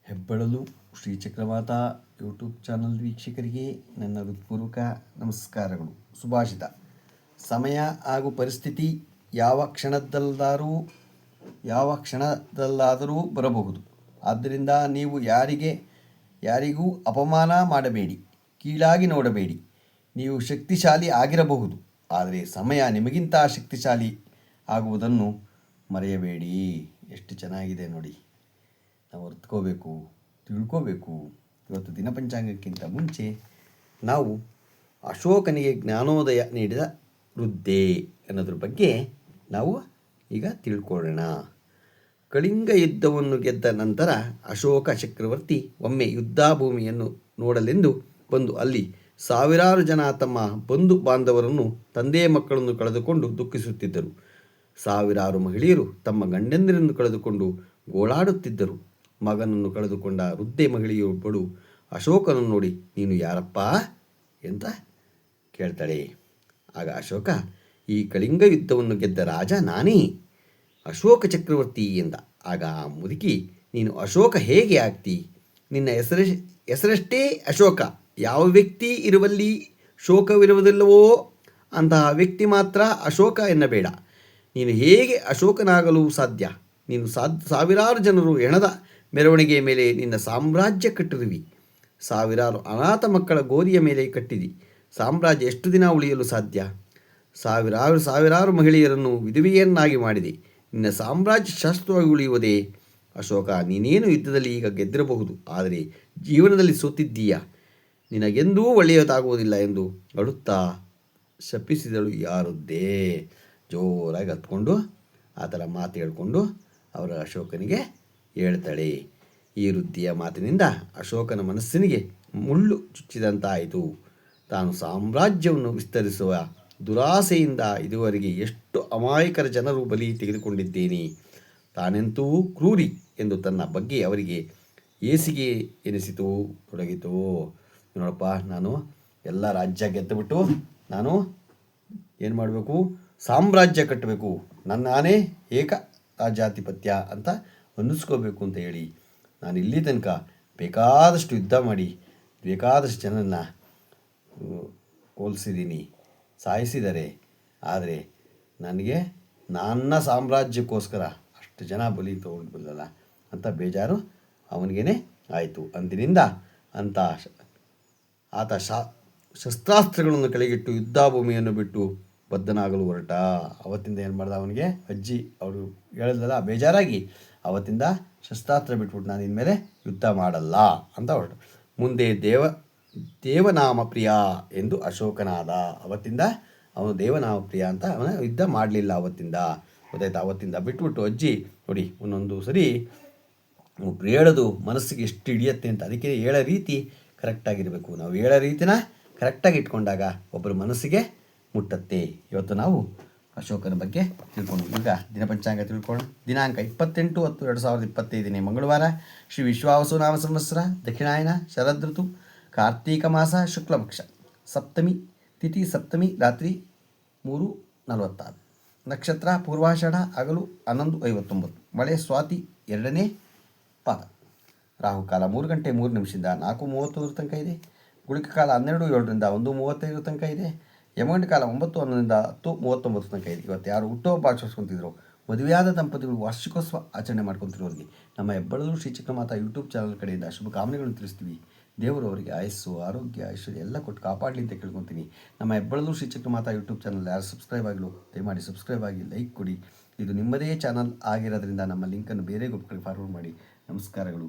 ಹೆಬ್ಬಳಲು Shri Chakramata YouTube channel ವೀಕ್ಷಕರಿಗೆ ನನ್ನ ಹೃತ್ಪೂರ್ವಕ ನಮಸ್ಕಾರಗಳು. ಸುಭಾಷಿತ: ಸಮಯ ಹಾಗೂ ಪರಿಸ್ಥಿತಿ ಯಾವ ಕ್ಷಣದಲ್ಲಾದರೂ ಬರಬಹುದು. ಆದ್ದರಿಂದ ನೀವು ಯಾರಿಗೂ ಅಪಮಾನ ಮಾಡಬೇಡಿ, ಕೀಳಾಗಿ ನೋಡಬೇಡಿ. ನೀವು ಶಕ್ತಿಶಾಲಿ ಆಗಿರಬಹುದು, ಆದರೆ ಸಮಯ ನಿಮಗಿಂತ ಶಕ್ತಿಶಾಲಿ ಆಗುವುದನ್ನು ಮರೆಯಬೇಡಿ. ಎಷ್ಟು ಚೆನ್ನಾಗಿದೆ ನೋಡಿ. ನಾವು ಅರ್ಥಕೋಬೇಕು, ತಿಳ್ಕೋಬೇಕು. ಇವತ್ತು ದಿನಪಂಚಾಂಗಕ್ಕಿಂತ ಮುಂಚೆ ನಾವು ಅಶೋಕನಿಗೆ ಜ್ಞಾನೋದಯ ನೀಡಿದ ವೃದ್ಧೆ ಅನ್ನೋದ್ರ ಬಗ್ಗೆ ನಾವು ಈಗ ತಿಳ್ಕೊಳ್ಳೋಣ. ಕಳಿಂಗ ಯುದ್ಧವನ್ನು ಗೆದ್ದ ನಂತರ ಅಶೋಕ ಚಕ್ರವರ್ತಿ ಒಮ್ಮೆ ಯುದ್ಧಭೂಮಿಯನ್ನು ನೋಡಲೆಂದು ಬಂದು ಅಲ್ಲಿ ಸಾವಿರಾರು ಜನ ತಮ್ಮ ಬಂಧು ಬಾಂಧವರನ್ನು, ತಂದೆ ಮಕ್ಕಳನ್ನು ಕಳೆದುಕೊಂಡು ದುಃಖಿಸುತ್ತಿದ್ದರು. ಸಾವಿರಾರು ಮಹಿಳೆಯರು ತಮ್ಮ ಗಂಡಂದಿರನ್ನು ಕಳೆದುಕೊಂಡು ಗೋಳಾಡುತ್ತಿದ್ದರು. ಮಗನನ್ನು ಕಳೆದುಕೊಂಡ ವೃದ್ಧೆ ಮಹಿಳೆಯೊಬ್ಬಳು ಅಶೋಕನನ್ನು ನೋಡಿ, ನೀನು ಯಾರಪ್ಪ ಅಂತ ಕೇಳ್ತಾಳೆ. ಆಗ ಅಶೋಕ, ಈ ಕಳಿಂಗ ಯುದ್ಧವನ್ನು ಗೆದ್ದ ರಾಜ ನಾನೇ, ಅಶೋಕ ಚಕ್ರವರ್ತಿ ಎಂದ. ಆಗ ಆ ಮುದುಕಿ, ನೀನು ಅಶೋಕ ಹೇಗೆ ಆಗ್ತಿ? ನಿನ್ನ ಹೆಸರಷ್ಟೇ ಅಶೋಕ. ಯಾವ ವ್ಯಕ್ತಿ ಇರುವಲ್ಲಿ ಶೋಕವಿರುವುದಿಲ್ಲವೋ ಅಂತಹ ವ್ಯಕ್ತಿ ಮಾತ್ರ ಅಶೋಕ ಎನ್ನಬೇಡ. ನೀನು ಹೇಗೆ ಅಶೋಕನಾಗಲು ಸಾಧ್ಯ? ನೀನು ಸಾವಿರಾರು ಜನರು ಹೆಣದ ಮೆರವಣಿಗೆಯ ಮೇಲೆ ನಿನ್ನ ಸಾಮ್ರಾಜ್ಯ ಕಟ್ಟಿರುವಿ. ಸಾವಿರಾರು ಅನಾಥ ಮಕ್ಕಳ ಗೋರಿಯ ಮೇಲೆ ಕಟ್ಟಿದಿ. ಸಾಮ್ರಾಜ್ಯ ಎಷ್ಟು ದಿನ ಉಳಿಯಲು ಸಾಧ್ಯ? ಸಾವಿರಾರು ಮಹಿಳೆಯರನ್ನು ವಿಧವೆಯನ್ನಾಗಿ ಮಾಡಿದೆ. ನಿನ್ನ ಸಾಮ್ರಾಜ್ಯ ಶಾಶ್ವತವಾಗಿ ಉಳಿಯುವುದೇ? ಅಶೋಕ, ನೀನೇನು ಯುದ್ಧದಲ್ಲಿ ಈಗ ಗೆದ್ದಿರಬಹುದು, ಆದರೆ ಜೀವನದಲ್ಲಿ ಸೋತಿದ್ದೀಯ. ನಿನಗೆಂದೂ ಒಳ್ಳೆಯದಾಗುವುದಿಲ್ಲ ಎಂದು ಅಳುತ್ತಾ ಶಪಿಸಿದಳು ಯಾರದ್ದೇ. ಜೋರಾಗಿ ಹತ್ಕೊಂಡು ಆ ಥರ ಮಾತು ಹೇಳಿಕೊಂಡು ಅವರ ಅಶೋಕನಿಗೆ ಹೇಳ್ತಾಳೆ. ಈ ವೃದ್ಧಿಯ ಮಾತಿನಿಂದ ಅಶೋಕನ ಮನಸ್ಸಿನಿಗೆ ಮುಳ್ಳು ಚುಚ್ಚಿದಂತಾಯಿತು. ತಾನು ಸಾಮ್ರಾಜ್ಯವನ್ನು ವಿಸ್ತರಿಸುವ ದುರಾಸೆಯಿಂದ ಇದುವರೆಗೆ ಎಷ್ಟು ಅಮಾಯಕರ ಜನರು ಬಲಿ ತೆಗೆದುಕೊಂಡಿದ್ದೇನೆ. ತಾನೆಂತೂ ಕ್ರೂರಿ ಎಂದು ತನ್ನ ಬಗ್ಗೆ ಅವರಿಗೆ ಏಸಿಗೆ ತೊಡಗಿತು. ನೋಡಪ್ಪ, ನಾನು ಎಲ್ಲ ರಾಜ್ಯ ಗೆದ್ದುಬಿಟ್ಟು ನಾನು ಏನು ಮಾಡಬೇಕು? ಸಾಮ್ರಾಜ್ಯ ಕಟ್ಟಬೇಕು, ನಾನೇ ಏಕ ರಾಜ್ಯಾಧಿಪತ್ಯ ಅಂತ ಅನ್ನಿಸ್ಕೋಬೇಕು ಅಂತ ಹೇಳಿ ನಾನು ಇಲ್ಲಿ ತನಕ ಬೇಕಾದಷ್ಟು ಯುದ್ಧ ಮಾಡಿ ಬೇಕಾದಷ್ಟು ಜನರನ್ನು ಹೋಲಿಸಿದ್ದೀನಿ, ಸಾಯಿಸಿದ್ದಾರೆ. ಆದರೆ ನನಗೆ ನನ್ನ ಸಾಮ್ರಾಜ್ಯಕ್ಕೋಸ್ಕರ ಅಷ್ಟು ಜನ ಬಲಿ ತೊಗೊಂಡ್ಬಲ್ಲ ಅಂತ ಬೇಜಾರು ಅವನಿಗೇ ಆಯಿತು. ಅಂದಿನಿಂದ ಆತ ಶಸ್ತ್ರಾಸ್ತ್ರಗಳನ್ನು ಕೆಳಗಿಟ್ಟು ಯುದ್ಧಭೂಮಿಯನ್ನು ಬಿಟ್ಟು ಬದ್ಧನಾಗಲು ಹೊರಟ. ಅವತ್ತಿಂದ ಏನು ಮಾಡ್ದ, ಅವನಿಗೆ ಅಜ್ಜಿ ಅವರು ಹೇಳಿದ್ರಲ್ಲ, ಬೇಜಾರಾಗಿ ಅವತ್ತಿಂದ ಶಸ್ತ್ರಾಸ್ತ್ರ ಬಿಟ್ಬಿಟ್ಟು ನಾನು ಇನ್ಮೇಲೆ ಯುದ್ಧ ಮಾಡಲ್ಲ ಅಂತ ಹೊರಟು. ಮುಂದೆ ದೇವನಾಮ ಪ್ರಿಯ ಎಂದು ಅಶೋಕನಾದ. ಅವತ್ತಿಂದ ಅವನು ದೇವನಾಮ ಪ್ರಿಯ ಅಂತ ಅವನ ಯುದ್ಧ ಮಾಡಲಿಲ್ಲ ಅವತ್ತಿಂದ. ಗೊತ್ತಾಯ್ತು? ಅವತ್ತಿಂದ ಬಿಟ್ಬಿಟ್ಟು ಅಜ್ಜಿ ನೋಡಿ, ಒಂದೊಂದು ಸರಿ ಹೇಳೋದು ಮನಸ್ಸಿಗೆ ಎಷ್ಟು ಹಿಡಿಯುತ್ತೆ ಅಂತ. ಅದಕ್ಕೆ ಹೇಳೋ ರೀತಿ ಕರೆಕ್ಟಾಗಿರಬೇಕು. ನಾವು ಹೇಳೋ ರೀತಿನ ಕರೆಕ್ಟಾಗಿ ಇಟ್ಕೊಂಡಾಗ ಒಬ್ಬರ ಮನಸ್ಸಿಗೆ ಮುಟ್ಟತ್ತೆ. ಇವತ್ತು ನಾವು ಅಶೋಕನ ಬಗ್ಗೆ ತಿಳ್ಕೊಂಡು ಈಗ ದಿನಪಂಚಾಂಗ ತಿಳ್ಕೊಳ್ಳೋಣ. ದಿನಾಂಕ 28/10/2025 ಮಂಗಳವಾರ. ಶ್ರೀ ವಿಶ್ವಾವಸು ನಾಮ ಸಂವತ್ಸರ, ದಕ್ಷಿಣಾಯನ, ಶರದೃತು, ಕಾರ್ತೀಕ ಮಾಸ, ಶುಕ್ಲಪಕ್ಷ, ಸಪ್ತಮಿ ತಿಥಿ, ಸಪ್ತಮಿ ರಾತ್ರಿ 3:46, ನಕ್ಷತ್ರ ಪೂರ್ವಾಷಾಢ, ಹಗಲು 11:59, ಮಳೆ ಸ್ವಾತಿ 2ನೇ ಪಾದ, ರಾಹುಕಾಲ 3 ಗಂಟೆ 3 ನಿಮಿಷದಿಂದ 4:30 ತನಕ ಇದೆ. ಗುಳಿಕ ಕಾಲ 12:07ರಿಂದ 1:35 ತನಕ ಇದೆ. ಯಮಗಂಡ ಕಾಲ 9:11ರಿಂದ 10:39 ತನಕ ಇದೆ. ಇವತ್ತು ಯಾರು ಹುಟ್ಟುಹಬ್ಬ ಆಚರಿಸ್ಕೊತಿದ್ರು, ಮದುವೆಯಾದ ದಂಪತಿಗಳು ವಾರ್ಷಿಕೋತ್ಸವ ಆಚರಣೆ ಮಾಡ್ಕೊತಿರೋರಿಗೆ ನಮ್ಮ ಹೆಬ್ಬಳಲು ಶ್ರೀ ಚಕ್ರಮಾತಾ ಯೂಟ್ಯೂಬ್ ಚಾನಲ್ ಕಡೆಯಿಂದ ಶುಭ ಕಾಮನೆಗಳನ್ನು ತಿಳಿಸ್ತೀವಿ. ದೇವರು ಅವರಿಗೆ ಆಯಸ್ಸು, ಆರೋಗ್ಯ, ಐಶ್ವರ್ಯ ಎಲ್ಲ ಕೊಟ್ಟು ಕಾಪಾಡಲಿ ಅಂತ ಕೇಳ್ಕೊತೀನಿ. ನಮ್ಮ ಹೆಬ್ಬಳಲು ಶ್ರೀ ಚಕ್ರಮಾತಾ ಯೂಟ್ಯೂಬ್ ಚಾನಲ್ ಯಾರು ಸಬ್ಸ್ಕ್ರೈಬ್ ಆಗಲು ದಯಮಾಡಿ ಸಬ್ಸ್ಕ್ರೈಬ್ ಆಗಿ, ಲೈಕ್ ಕೊಡಿ. ಇದು ನಿಮ್ಮದೇ ಚಾನಲ್ ಆಗಿರೋದ್ರಿಂದ ನಮ್ಮ ಲಿಂಕನ್ನು ಬೇರೆ ಗ್ರೂಪ್ಗಳಿಗೆ ಫಾರ್ವರ್ಡ್ ಮಾಡಿ. ನಮಸ್ಕಾರಗಳು.